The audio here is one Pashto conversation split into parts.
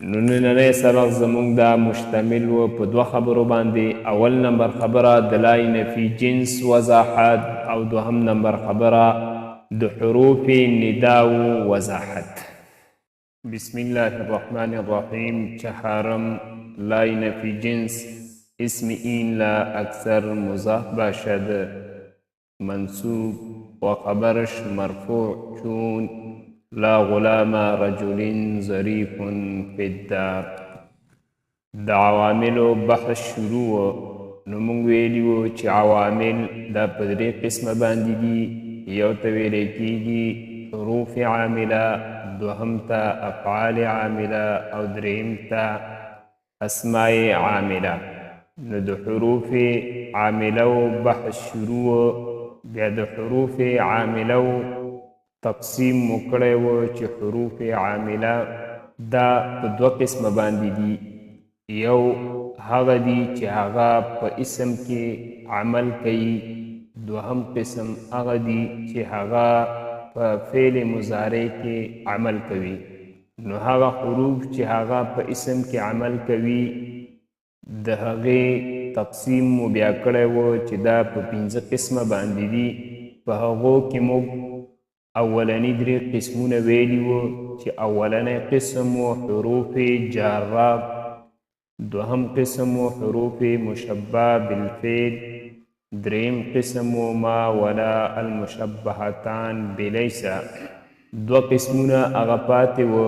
نو نننی سبق زمونږ دا مشتمل و په دوه خبرو باندې. اول نمبر خبره د لای نفي جنس وضاحت او دوهم نمبر خبره د حروف نداو وضاحت. بسم الله الرحمن الرحیم. چهارم لای نفي جنس اسم این لا اکثر مضاف باشد، منصوب و خبرش مرفوع چون لا غلام رجل ظریف فی الدار. د عواملو بحث شروع نو موږ ویلي وو چې عوامل دا په درې قسمه باندې دي. یو ته ویلی کېږي حروف عامله، دوهم ته افعال عامله او دریم ته اسماء عامله. نو د حروف عاملو بحث شروع، بیا د حروف عاملو تقسیم مکړی و چې حروف عامله دا په دوه قسمه باندې دي. یو هغه دي چې هغه په اسم کې عمل کوي، دوهم قسم هغه دي چې هغه په فعل مضارع کې عمل کوي. نو هغه حروف چې هغه په اسم کې عمل کوي د هغې تقسیم مو بیا کړی و چې دا په 5 قسمه باندې دي. په هغو کې موږ اولنی درې قسمونه ویلي وو چې اولنی قسم و حروف جاره، دوهم قسم و حروف مشبه بالفعل، دریم قسم و ما ولا المشبهتان بلیس. دوه قسمونه هغه پاتې وو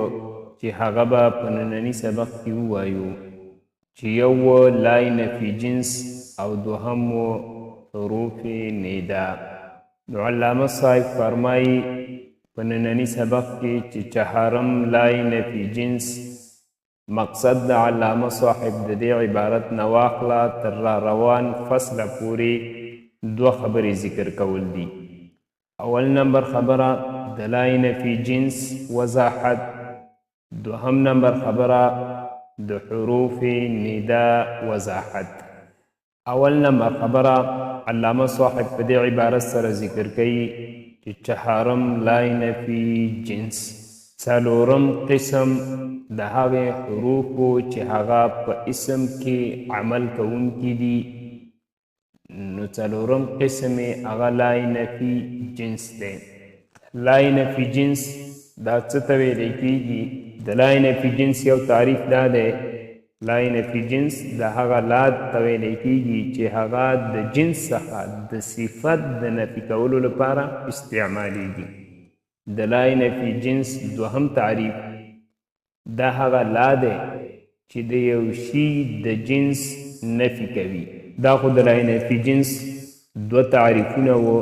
چې هغه به په ننني سبق کې ووایو چې یو و لای نفي جنس او دوهم و حروف ندا. نو علامه صاحب فرمایي په ننني سبق کې چې چهارم لای نفي جنس مقصد د علامه صاحب د دې عبارت نه واخله تر را روان فصله پورې دوه خبرې ذکر کول دي. اول نمبر خبره د لای نفي جنس وضاحت، دوهم نمبر خبره د حروف ندا وضاحت. اول نمبر خبره علامه صاحب په دې عبارت سره ذکر کوي چې چهارم لای نفي جنس، څلورم قسم د هغې حروفو چې هغه په اسم کې عمل کوونکي دي. نو څلورم قسم یې هغه لای نفي جنس دی. لای نفي جنس دا څه ته ویلی کېږي؟ د لای نفي جنس یو تعریف دا دی، لای نفي جنس د هغه لاد ته ویلی کېږي چې هغه د جنس څخه د صفت د نفي کولو لپاره استعمالیږي. د لای نفي جنس دوهم تعریف دا هغه لا دی چې د یو شي د جنس نفي کوي. دا خو د لای نفي جنس دوه تعریفونه وو.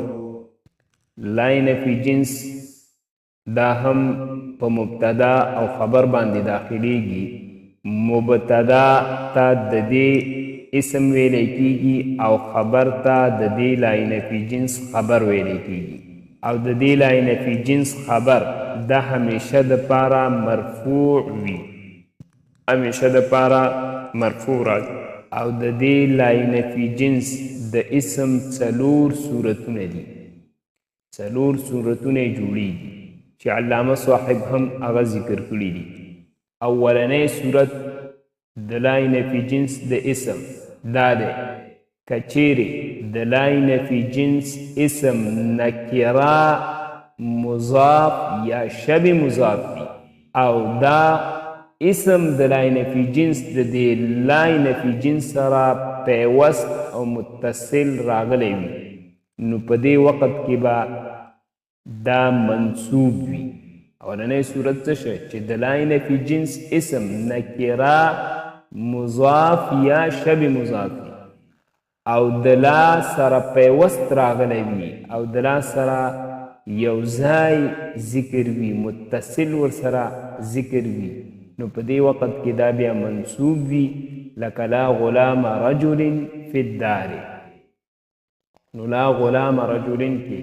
لای نفي جنس دا هم په مبتدا او خبر باندې داخلیږي. مبتدا ته د دې اسم ویلی کېږي او خبر ته د دې لای نفي جنس خبر ویلی کېږي. او د دې لای نفي جنس خبر دا همیشه د پاره مرفوع وي، همیشه د پاره مرفوع راځي. او د دې لای نفي جنس د اسم څلور صورتونه دي، څلور صورتونه جوړیږي چې علامه صاحب هم هغه ذکر کړي دي. اولنی صورت د لای نفي جنس د اسم دا دی که چیرې د لای نفي جنس اسم نکره مضاف یا شب مضاف وي او دا اسم د لای نفي جنس د دې لای نفي جنس سره پیوست او متصل راغلی وي، نو په دې وخت کې به دا منصوب وي. اولنی صورت څه شی چې د لای نفي جنس اسم نکره مضاف یا شب مضاف وي او د لا سره پیوست راغلی وي او د لا سره یو ځای ذکر وي، متصل ورسره ذکر وي، نو په دې وخت کې دا بیا منصوب وي. لکه لا غلام رجل فی الدار. نو لا غلام رجل کې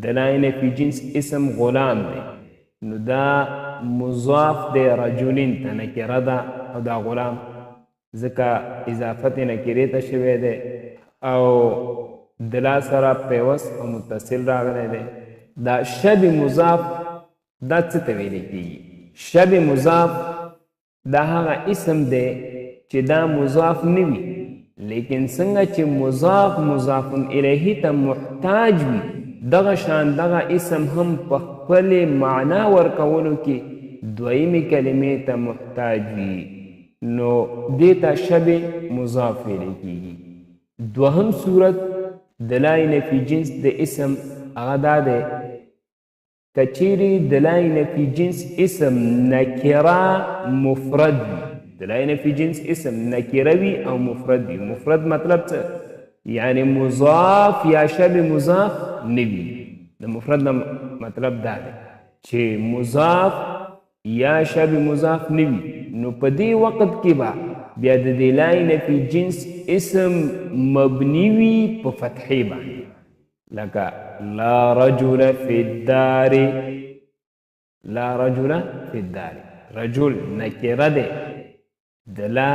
د لای نفي جنس اسم غلام دی، نو دا مضاف دی رجلین ته، نکره ده او دا غلام ځکه اضافت نکرې ته شوی دی او د لا سره پیوست او متصل راغلی دی. دا شب مضاف دا څه ته ویلی کېږي؟ شب مضاف دا هغه اسم دی چې دا مضاف نه وي لیکن څنګه چې مضاف الیه ته محتاج وي دغه شان دغه اسم هم په خپلې معنا ورکولو کې دویمې کلمې ته محتاج وي نو دې ته شبه مضاف ویلی کېږي. دوهم صورت د لا نفي جنس د اسم هغه دا دی که چیرې د لا نفي جنس اسم نکره مفرد وي د لا نفي جنس اسم نکره وي او مفرد وي. مفرد مطلب څه یعنی مضاف یا شبه مضاف نه وي. د مفرد مطلب دا دی چې مضاف یا شبه مضاف نه وي نو په دې وخت کې به بیا د دې لا نفي جنس اسم مبني وي په فتحې باندې لکه لا رجل فی الدار. لا رجل فی الدار رجل نکره دی د لا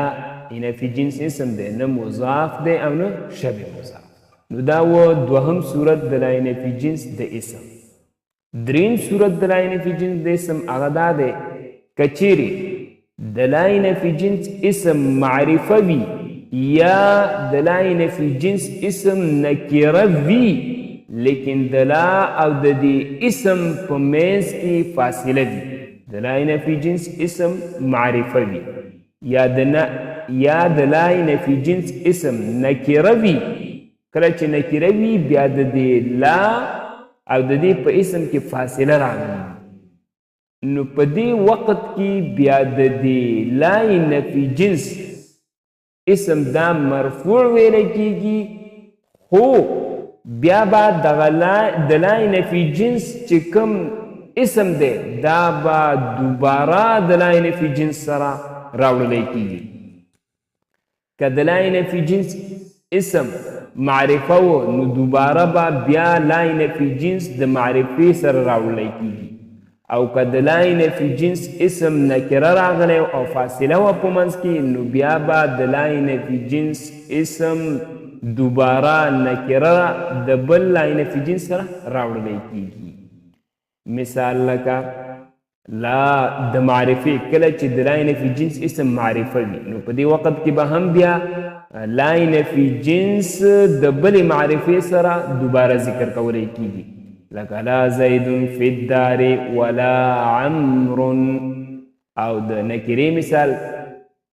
نفي جنس اسم دی نه مضاف دی او نه شبه مضاف. نو دا و دوهم صورت د لا نفي جنس د اسم. دریم صورت د لا نفي جنس د اسم هغه دا دی که چیرې د لا نفي جنس اسم معرفه وي یا د لا نفي جنس اسم نکره وي لیکن د لا او د دې اسم په منځ کې فاصله وي. د لا نفي جنس اسم معرفه وي یا د لا نفي جنس اسم نکره وي. کله چې نکره وي بیا د دې لا او د دې په اسم کې فاصله راغلي نو په دې وخت کې بیا د دې لا نفي جنس اسم دا مرفوع ویل کېږي خو بیا به دغه د لا نفي جنس چې کوم اسم دی دا به دوباره د لا نفي جنس سره راوړلی کېږي. که د لا نفي جنس اسم معرفه و نو دوباره به بیا لا نفي جنس د معرفې سره راوړلی کېږي او که د لا نفي جنس اسم نکره راغلی او فاصله وه په منځ کې نو بیا به د لا نفي جنس اسم دوباره نکره د بل لا نفي جنس سره راوړلی کېږي. مثال لکه لا د معرفې کله چې د لا نفي جنس اسم معرفه وي نو په دې وخت کې به هم بیا لا نفي جنس د بلې معرفې سره دوباره ذکر کولی کېږي لکه لا زید فی الدار ولا عمر. او د نکرې مثال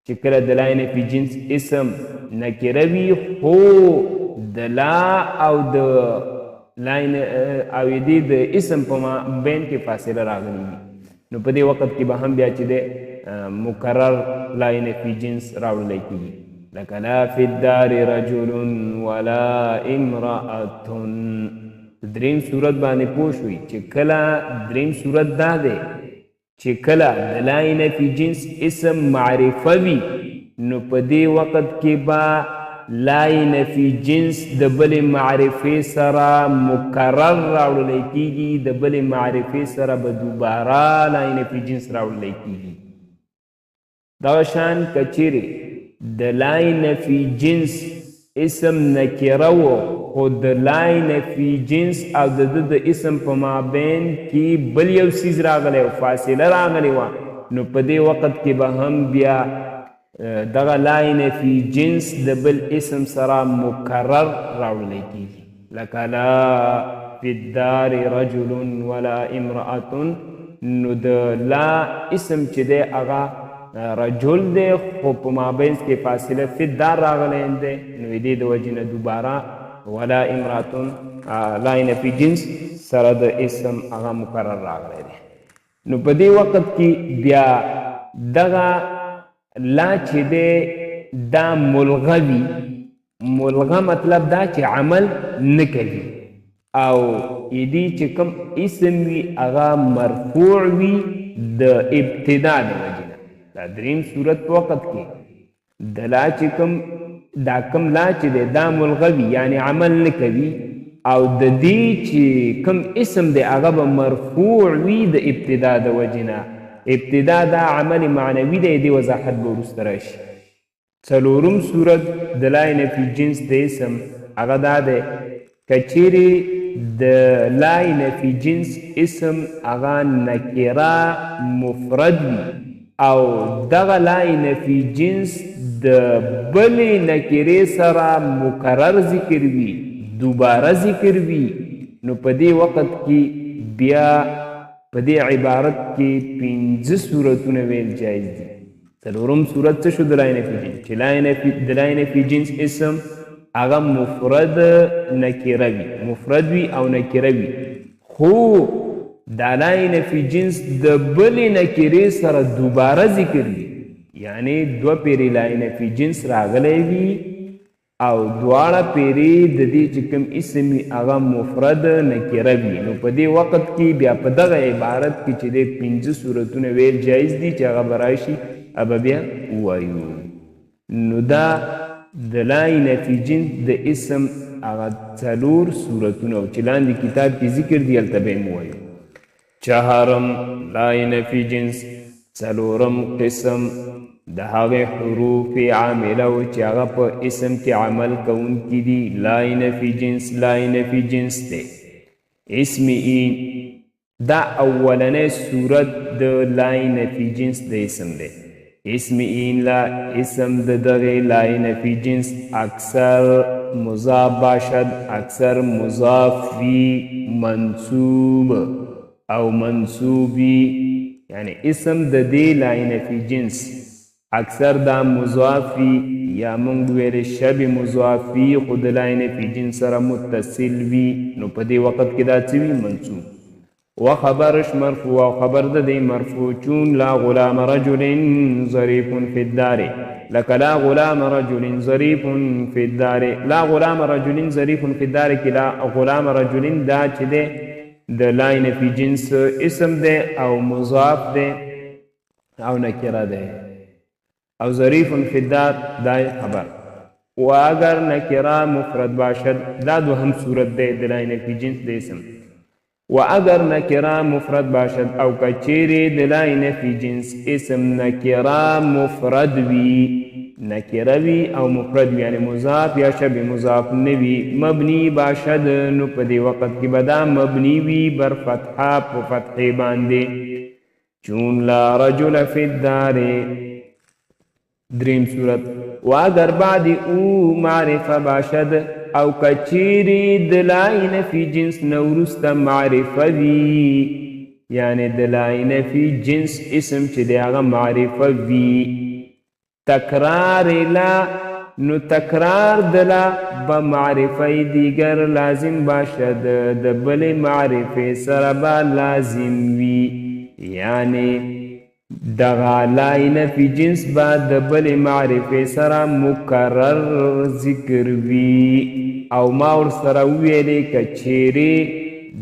چې کله د لا نفي جنس اسم نکره وي خو د لا او د اسم په مابین کې فاصله راغلي وي نو په دې وخت کې به هم بیا چې د مکرر لا نفي جنس راوړلی کېږي لکه لا فی الدار رجل ولا امرأة. دریم صورت باندې پوه شوي چې کله دریم صورت دا دی چې کله د لا نفي جنس اسم معرفه وي نو په دې وخت کې به لا نفي جنس د بلې معرفې سره مکرر راوړلی کېږي د بلې معرفې سره به دوباره لا نفي جنس راوړلی کېږي. دغه شان که چیرې د لا نفي جنس اسم نکره و خو د لا نفي جنس او د اسم په مابین کې بل یو څیز راغلی او فاصله راغلی وه نو په دې وخت کې به هم بیا دغه لا نفي جنس د بل اسم سره مکرر راوړلی کېږي لکه لا فی الدار رجل ولا امرأة. نو د لا اسم چې دی هغه رجل دی خو په مابینځ کې فاصله فی الدار راغلی دی نو دې د وجې نه دوباره ولا امرأة لا نفي جنس سره د اسم هغه مکرر راغلی دی. نو په دې وخت کې بیا دغه لا چې دی دا ملغه وي. ملغه مطلب دا چې عمل نه کوي او دې چې کوم اسم وي هغه مرفوع وي د ابتدا د وجې نه. دا دریم صورت په وخت کې د لا چې کوم دا کوم لا چې دی دا ملغه وي یعنی عمل نه کوي او د دې چې کوم اسم دی هغه به مرفوع وي د ابتدا د وجې نه. ابتدا دا عمل معنوي دی دې وضاحت به وروسته راشي. څلورم صورت د لا نفي جنس د اسم هغه دا دی که چیرې د لا نفي جنس اسم هغه نکره مفرد وي او دغه لا نفي جنس د بلې نکرې سره مکرر ذکر وي، دوباره ذکر وي، نو په دې وخت کې بیا په دې عبارت کې 5 صورتونه ویل جایز دي. څلورم صورت څه شو؟ د لا نفي جنس، چې د لا نفي جنس اسم هغه مفرد نکره وي، مفرد وي او نکره وي، خو دا لا نفي جنس د بلې نکرې سره دوباره ذکر وي، یعنی 2 پیرې لا نفي جنس راغلی وي او دواړه پیرې د دې چې کوم اسم وي هغه مفرد نکره وي، نو په دې وخت کې بیا په دغه عبارت کې چې د 5 صورتونه ویل جایز دي چې هغه به راشي ابا بیا ووایو. نو دا د لا نفي جنس د اسم هغه 4 صورتونه چې لاندې کتاب کې ذکر دي هلته به یې ووایو. چهارم لا نفي جنس، څلورم قسم د هغې حروف عامله و چې هغه په اسم کې عمل کوونکي دي. لا نفي جنس، لا نفي جنس دی. اسم این دا اولنی صورت د لا نفي جنس د اسم دی. اسم این لا اسم د دغې لا نفي جنس اکثر مضاف باشد، اکثر مضاف وي، منصوب او منصوبی، یعنی اسم د دې لا نفي جنس اکثر دا مضافی یا مونږ ویل شب مضافی خو د لا نفي جنس سره متصل وي، نو په دې وخت کې دا څه وي؟ منصوب. وخبرش مرفوع، او خبر د دې مرفوع چون لا غلام رجل ظریف فی الدار، لکه لا غلام رجل ظریف فی الدار، لا غلام رجل ظریف فی الدار کې لا غلام رجل دا چې دی د لا نفي جنس اسم دی او مضاف دی او نکره دی، او ظریف فی الدار دا خبر. و اگر نکره مفرد باشد، دا دوهم صورت دی د لا نفي جنس د اسم. و اگر نکره مفرد باشد، او کچیری د لا نفي جنس اسم نکره مفرد وی، نکره وی او مفرد وی، یعنی مضاف یا شبه مضاف نوی، مبنی باشد، نو په دې وخت کې به دا مبنی وی بر فتحه په فتحې باندې. چون لا رجل فی الدار، دریم صورت. و اگر بعد او معرفه باشد، او کچیری د لا نفي جنس نورست معرفه وی، یعنی د لا نفي جنس اسم چې دی هغه معرفه وی. تکرار لا، نو تکرار د لا به معرفه دیگر لازم باشد، د بل معرفه سره به لازم وی، یعنی دغه لا نفي جنس با د بل معرفه سره مکرر ذکر وی. او ما ور سره ویلې کچېرې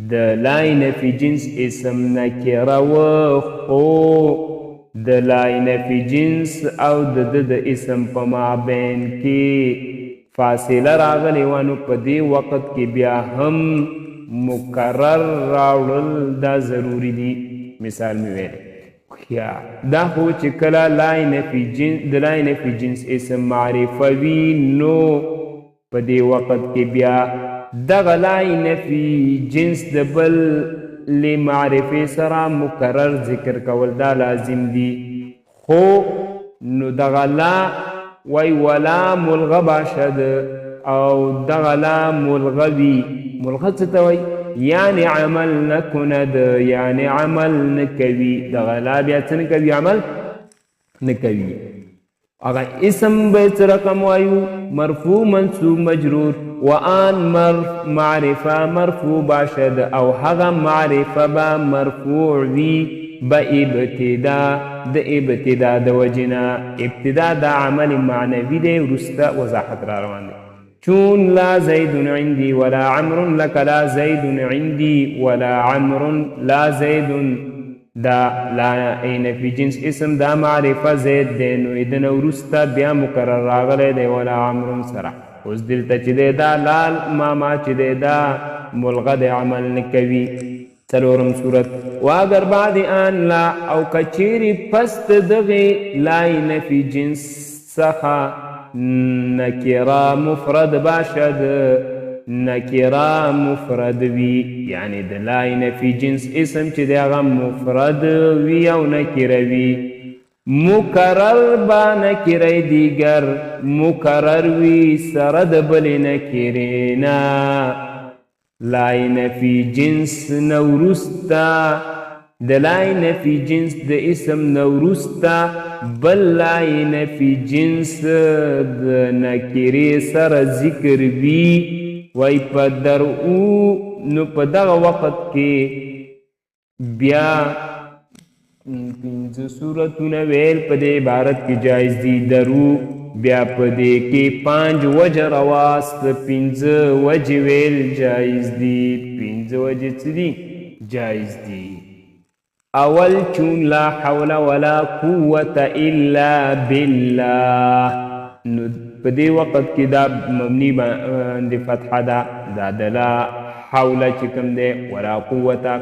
د لا نفي جنس اسم نکره و، خو د لا نفي جنس او د اسم په مابین کې فاصله راغلی وه، نو په دې وخت کې بیا هم مکرر راوړل دا ضروري دي. مثال مې ویلی دا خو چې کله لا نفي جنس د لا نفي جنس اسم معرفه وي، نو په دې وخت کې بیا دغه لا نفي جنس د بل ل معرفه سره مکرر ذکر کول دا لازم دي. خو نو دغه لا وی ولا ملغه باشد، او دغه لا ملغه وي. ملغه څه ته وایي؟ یعنی عمل نکند، یعنی عمل نکوي. دغه لا بیا څه نکوي؟ عمل نکوي. هغه اسم به څه رقم وایو؟ مرفوع منصوب مجرور. وان معرفه مرفوع باشد، او هغه معرفه به مرفوع وي به ابتدا، د ابتدا د وجنا. ابتدا د عمل معنوي دی، وروسته وضاحت را روان دی. چون لا زید عندي ولا عمر، لك لا زید عندي ولا عمر، لا زید دا لا نفي جنس اسم دا معرفه زید دی، نو ادن وروسته بیا مکرر راغلی دی ولا عمر سره. اوس دلته چې دی دا لال ماما چې دی دا ملغه د عمل نکوي. څلورم صورت. و اگر بعد آن لا، او کچیری پست دغې لا نفي جنس څخه نکره مفرد باشد، نکره مفرد وی، یعنی د لا نفي جنس اسم چې دی هغه مفرد وي او نکره وي. مکرر با نکره دیگر مکرر وی سره د بلې نکرې نه لای نفي جنس نه وروسته د لای نفي جنس د اسم نه وروسته بل لای نفي جنس د نکرې سره ذکر وي وای په درؤ نو په دغه وخت کې بیا پنځه صورتونه ویل په دې عبارت کې جایز دي درو بیا په دې کې 5 وجه رواست 5 وجه ویل جایز دي 5 وجه څه دي جایز دي اول چون لا حول ولا قوة الا بالله نو په دې وخت کې دا مبني باندې فتحه ده دا لا حول چې کوم دی ولا قوة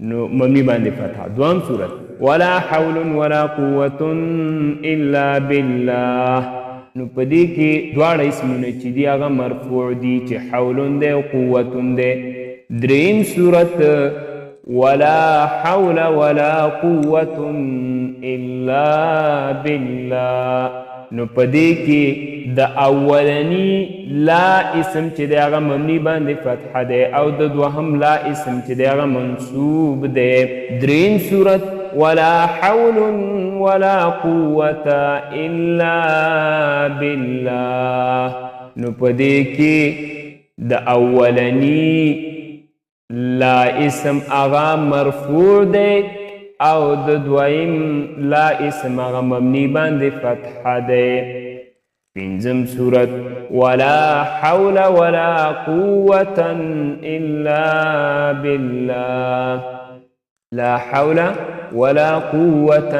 نو مبني باندې فتحه دوام صورت ولا حول ولا قوة الا بالله نو په دې کې دواړه اسمونه چې دي هغه مرفوع دي چې حول دی او قوة دی دریم صورت ولا حول ولا قوة الا بالله نو په دې کې د اولنی لا اسم چې دی هغه مبني باندې فتحه دی او د دوهم لا اسم چې دی هغه منصوب دی دریم صورت ولا حول ولا قوة الا بالله نو په دې کې د اولنی لا اسم هغه مرفوع دی او د دویم لا اسم هغه مبني باندې فتحه دی پنځم صورت ولا حول ولا قوة الا بالله لا حول ولا قوة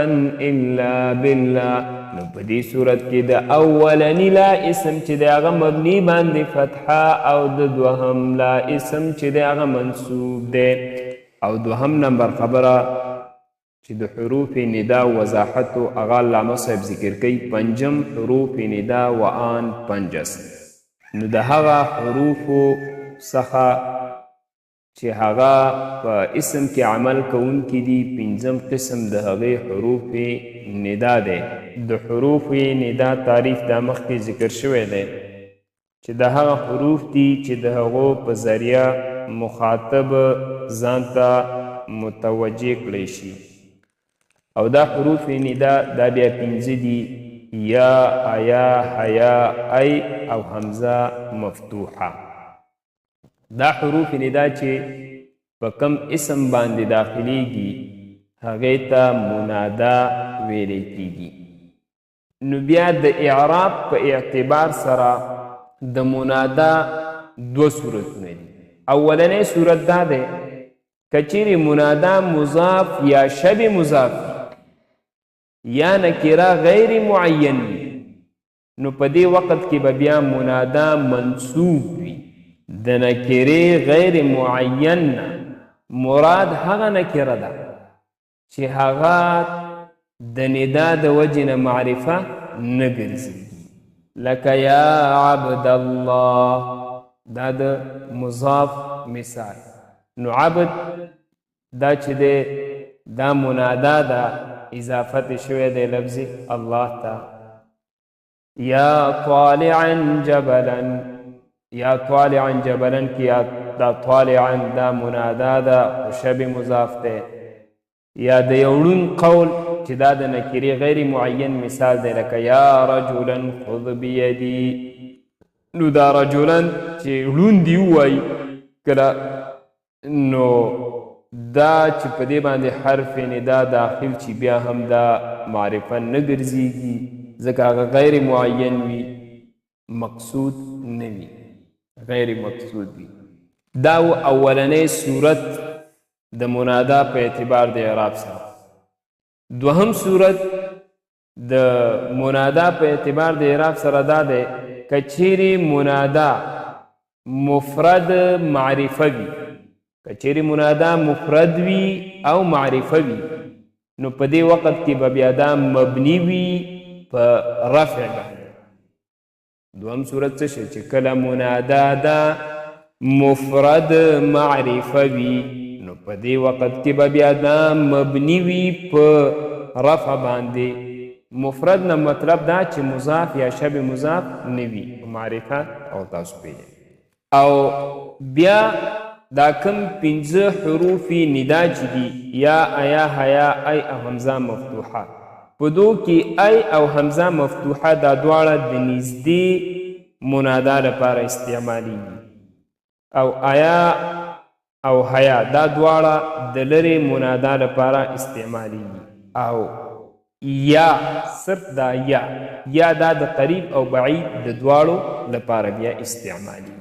الا بالله نو په دې صورت کې د اولنی لا اسم چې دی هغه مبني باندې فتحه او د دوهم لا اسم چې دی هغه منصوب دی او دوهم نمبر خبره چې د حروف ندا وضاحت او هغه علامه صاحب ذکر کوي پنجم حروف ندا و آن پنجس نو د هغه حروف څخه چې هغه په اسم کې عمل کوونکي دي پنځم قسم د هغې حروف ندا دی د حروف ندا تعریف د مخکې ذکر شوی دی چې د هغه حروف دي چې د هغو په ذریعه مخاطب ځان ته متوجه کړی شي او دا حروف ندا دا بیا پنځه دي یا ایا حیا ای او حمزه مفتوحه دا حروف ندا چې په کم اسم باندې داخلیږي هغې ته منادا ویلی کیږي نو بیا د اعراب په اعتبار سره د منادا دو صورتونه دي اولنی صورت دا دی که چیرې منادا مضاف یا شبه مضاف یا نکره غیر معین وي نو په دې وخت کې به بیا منادا منصوب وي د نکرې غیر معین مراد هغه نکره ده چې هغه د ندا د وجې نه معرفه نه ګرځي لکه یا عبد الله دا د مضاف مثال نو عبد دا چې دی دا منادا ده اضافت شوی دی لفظ الله ته یا طالعا جبلا یا طالعا جبلا کی یا دا طالعا دا منادا دا شب مضاف ده یا د یوړون قول چې دا د نکری غیر معین مثال دی لکه یا رجلا خذ بیدی نو دا رجلا چې ړون دی وای کله نو دا چې په دې باندې حرف ندا داخل چې بیا هم دا معرفه نه ګرځېږي ځکه هغه غیر معین وي مقصود نه وي غیر مقصود وي دا اولنی صورت د منادا په اعتبار د اعراب سره دوهم صورت د منادا په اعتبار د اعراب سره دا دی که چیرې منادا مفرد معرفه وي کچری منادا مفرد وی او معرفه وی نو په دې وخت کې به بیا دا مبني وي په رفع باندې دوهم صورت څه شي چې کله منادا دا مفرد معرفه وی نو په دې وخت کې به بیا دا مبني وي په رفع باندې مفرد نه مطلب دا چې مضاف یا شبه مضاف نه وي معرفه او تاسو پیژنئ او بیا دا کم 15 حروف ندا چې دي یا ایا حیا ای او حمزه مفتوحه په دو کې ای او حمزه مفتوحه دا دواړه د نږدې منادا لپاره استعمالیږي او ایا او حیا دا دواړه د لرې منادا لپاره استعمالیږي او یا صرف دا یا دا د قریب او بعید د دواړو لپاره بیا استعمالیږي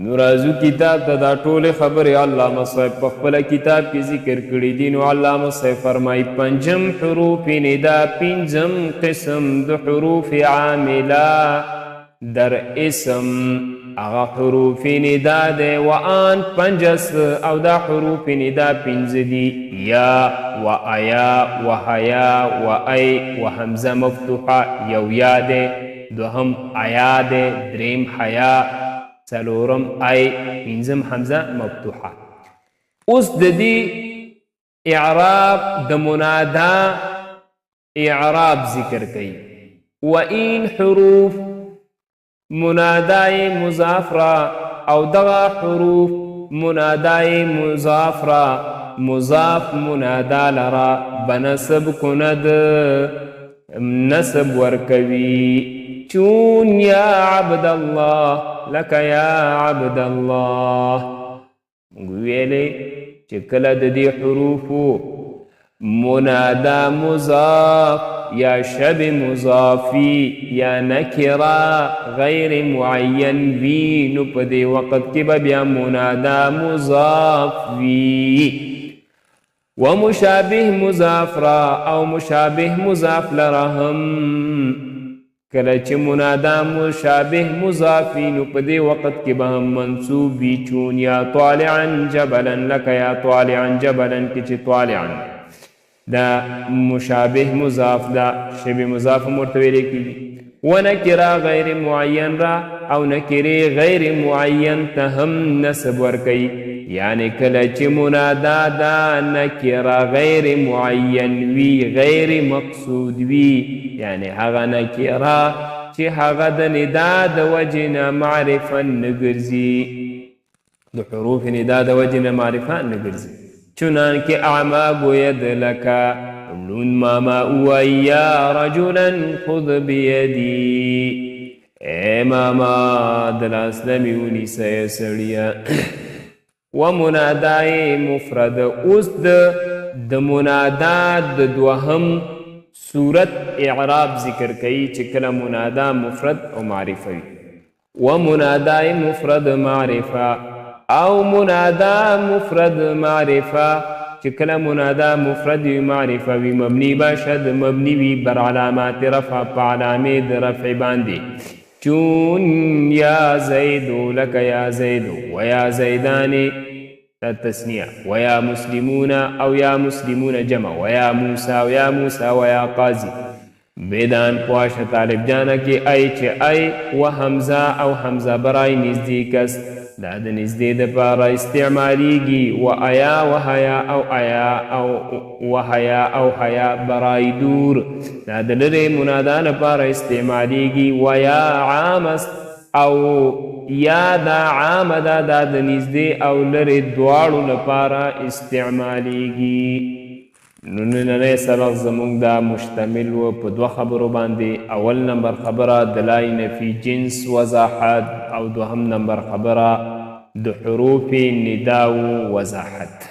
نو راځو کتاب ته دا ټولې خبرې علامه صاحب په خپله کتاب کې ذکر کړي دي نو علامه صاحب فرمایي پنجم حروف ندا پنځم قسم د حروف عامله در اسم هغه حروف ندا دی و آن پنجس او دا حروف ندا پنځه دي یا و ایا و حیا و ای و حمزه مفتوحه یو یا دی دوهم ایا دی دریم حیا څلورم ای پنځم حمزه مفتوحه اوس د دې اعراب د منادا اعراب ذکر کوي و این حروف منادای مضاف را او دغه حروف منادای مضاف را مضاف منادا لرا بنسب کند نسب ورکوي چون یا عبد الله لك یا عبد الله ویلې چې کله د دې حروفو منادا مضاف یا شب مضافی یا نکرا غیر معین وی نو په دې وخت کې به بیا منادا مضاف وی و مشابه مضاف را او مشابه مضاف لره هم کله چې منادا مشابه مضافی نو په دې وخت کې به هم منصوب وي چون یا طالعا جبلا لك یا طالعا جبلا کې چې طالعا دا مشابه مضاف دا شبه مضاف مرته ویل کېږي و نکره غیر معین را او نکره غیر معین ته هم نسب ورکوي یعنی کله چې منادا دا نکره غیر معین وي غیر مقصود وي یعنی هغه نکره چې هغه د ندا د وجې نه معرفه نه ګرځي د حروف ندا د وجې نه معرفه نه ګرځي چنانکه اعما گوید لکا نون ماما اویا رجلا خذ بیدی اے ماما دلاس لمیونی سیسڑیا و منادای مفرد اوس د منادا د دوهم صورت اعراب ذکر کئی چکل منادا مفرد او معرفه وی و منادای مفرد معرفه او منادا مفرد معرفه چې کله منادا مفرد وي معرفه وي مبني باشد مبني وي بر علامات رفع په علامې د رفع باندې چون یا زید لك یا زید و یا زیدان تسنیه و یا مسلمون او یا مسلمون جمع و یا موسی و یا موسی و یا قاضی بیدان پواش طالب جانا کی ای چه ای و حمزه او حمزه برای نزدی کس دا د نزدې د پاره استعمالیږي و ایا و حیا او ایا او و حیا او حیا برای دور دا د لرې منادا لپاره استعمالیږي و یا عام او یا دا عام دا د نزدې او لرې دواړو لپاره استعمالیږي نو نننی سبق زمونږ دا مشتمل و په دوه خبرو باندې اول نمبر خبره دلای نفی جنس وضاحت او دوهم نمبر خبره د حروف ندا و وضاحت